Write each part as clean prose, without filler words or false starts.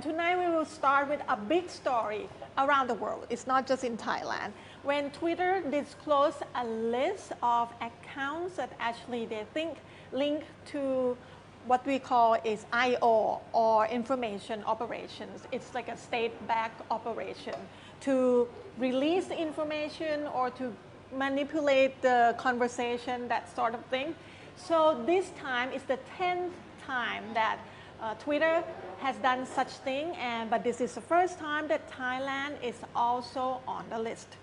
Tonight we will start with a big story around the world. It's not just in Thailand. When Twitter disclosed a list of accounts that actually they think link to what we call is IO or information operations. It's like a state-backed operation to release the information or to manipulate the conversation, that sort of thing. So this time is the 10th time that Twitter has done such thing, but this is the first time that Thailand is also on the list.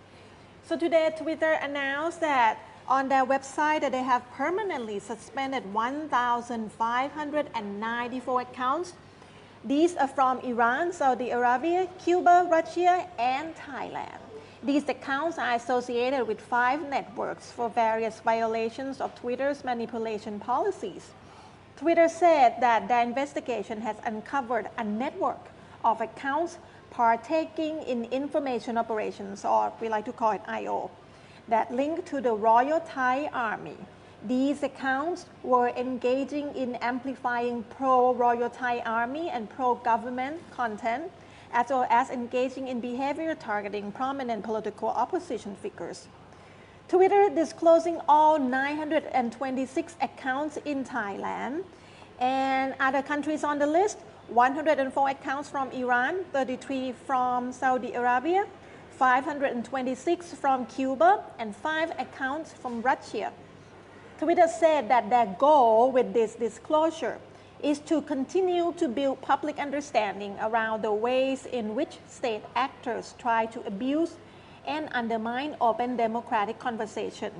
So today Twitter announced that on their website that they have permanently suspended 1,594 accounts. These are from Iran, Saudi Arabia, Cuba, Russia, and Thailand. These accounts are associated with 5 networks for various violations of Twitter's manipulation policies. Twitter said that their investigation has uncovered a network of accounts partaking in information operations, or we like to call it IO, that link to the Royal Thai Army. These accounts were engaging in amplifying pro-Royal Thai Army and pro-government content, as well as engaging in behavior targeting prominent political opposition figures. Twitter disclosing all 926 accounts in Thailand, and other countries on the list: 104 accounts from Iran, 33 from Saudi Arabia, 526 from Cuba, and 5 accounts from Russia. Twitter said that their goal with this disclosure is to continue to build public understanding around the ways in which state actors try to abuse and undermine open democratic conversation.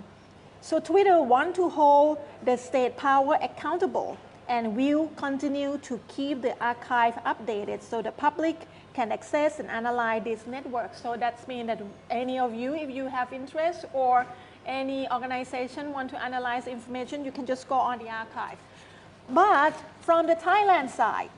So Twitter wants to hold the state power accountable and will continue to keep the archive updated so the public can access and analyze these networks. So that means that any of you, if you have interest or any organization want to analyze information, you can just go on the archive. But from the Thailand side,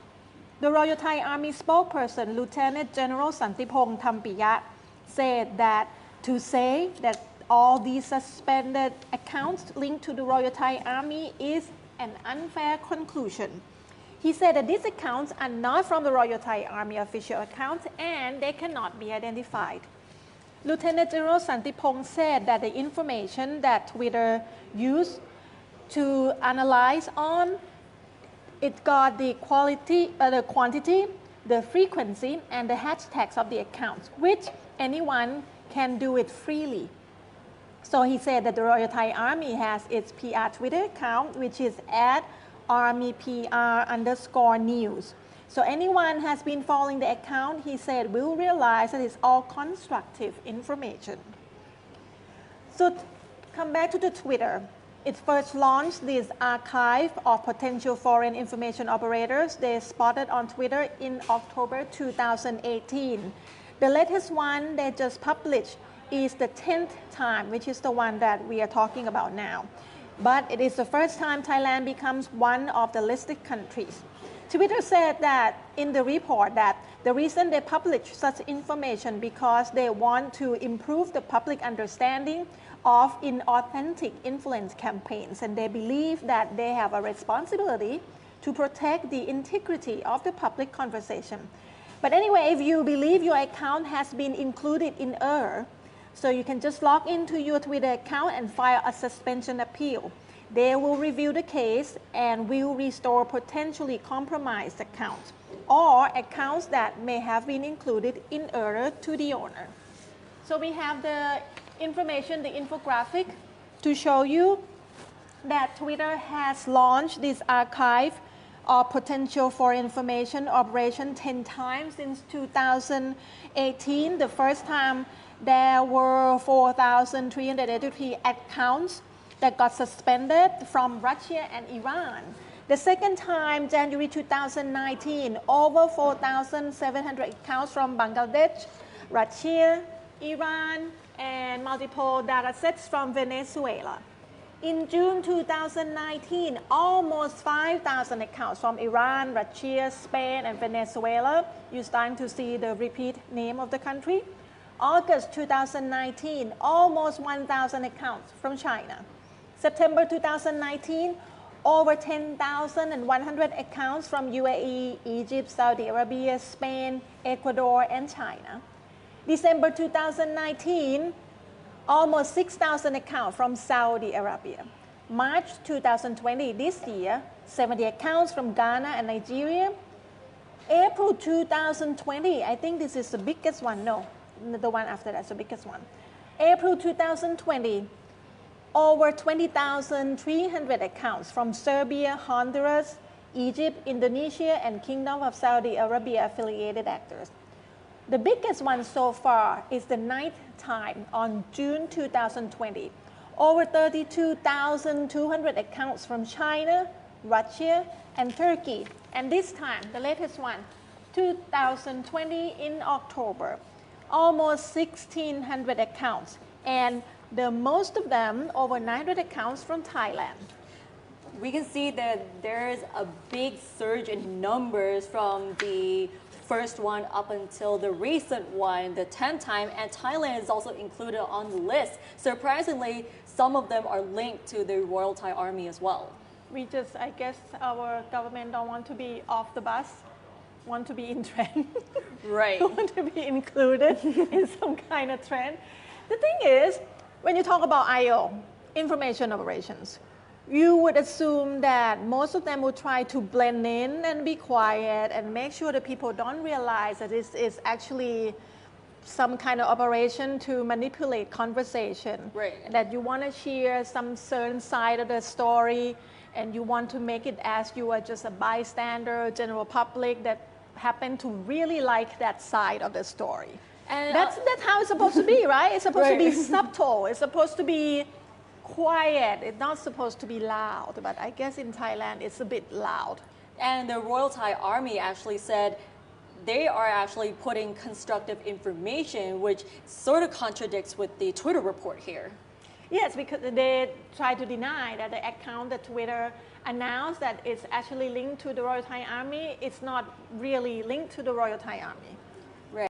the Royal Thai Army spokesperson, Lieutenant General Santipong Thampiya, said that to say that all these suspended accounts linked to the Royal Thai Army is an unfair conclusion. He said that these accounts are not from the Royal Thai Army official accounts and they cannot be identified. Lieutenant General Santipong said that the information that Twitter used to analyze on it got the quantity, the frequency, and the hashtags of the accounts, which anyone can do it freely. So he said that the Royal Thai Army has its PR Twitter account, which is @armypr_news. So anyone has been following the account, he said, will realize that it's all constructive information. So come back to the Twitter. It first launched this archive of potential foreign information operators they spotted on Twitter in October 2018. The latest one they just published is the 10th time, which is the one that we are talking about now. But it is the first time Thailand becomes one of the listed countries. Twitter said that in the report that the reason they publish such information because they want to improve the public understanding of inauthentic influence campaigns, and they believe that they have a responsibility to protect the integrity of the public conversation. But anyway, if you believe your account has been included in error, so you can just log into your Twitter account and file a suspension appeal. They will review the case and will restore potentially compromised accounts or accounts that may have been included in error to the owner. So we have the information, the infographic, to show you that Twitter has launched this archive of potential for information operation 10 times since 2018. The first time there were 4,383 accounts that got suspended from Russia and Iran. The second time, January 2019, over 4,700 accounts from Bangladesh, Russia, Iran, and multiple data sets from Venezuela. In June 2019, almost 5,000 accounts from Iran, Russia, Spain, and Venezuela. You're starting to see the repeat name of the country. August 2019, almost 1,000 accounts from China. September 2019, over 10,100 accounts from UAE, Egypt, Saudi Arabia, Spain, Ecuador, and China. December 2019, almost 6,000 accounts from Saudi Arabia. March 2020, this year, 70 accounts from Ghana and Nigeria. April 2020, I think this is the biggest one. No, the one after that's the biggest one. April 2020, over 20,300 accounts from Serbia, Honduras, Egypt, Indonesia, and Kingdom of Saudi Arabia affiliated actors. The biggest one so far is the ninth time on June 2020. Over 32,200 accounts from China, Russia, and Turkey. And this time, the latest one, 2020 in October, almost 1,600 accounts. And the most of them, over 900 accounts from Thailand. We can see that there's a big surge in numbers from the first one up until the recent one, the 10th time, and Thailand is also included on the list. Surprisingly, some of them are linked to the Royal Thai Army as well. I guess our government don't want to be off the bus, want to be in trend. Right. Want to be included in some kind of trend. The thing is, when you talk about IO, information operations, you would assume that most of them would try to blend in and be quiet and make sure that people don't realize that this is actually some kind of operation to manipulate conversation. Right. That you want to share some certain side of the story and you want to make it as you are just a bystander, general public that happen to really like that side of the story. And that's how it's supposed to be, right? It's supposed to be subtle. It's supposed to be quiet. It's not supposed to be loud. But I guess in Thailand, it's a bit loud. And the Royal Thai Army actually said they are actually putting constructive information, which sort of contradicts with the Twitter report here. Yes, because they try to deny that the account that Twitter announced that it's actually linked to the Royal Thai Army. It's not really linked to the Royal Thai Army.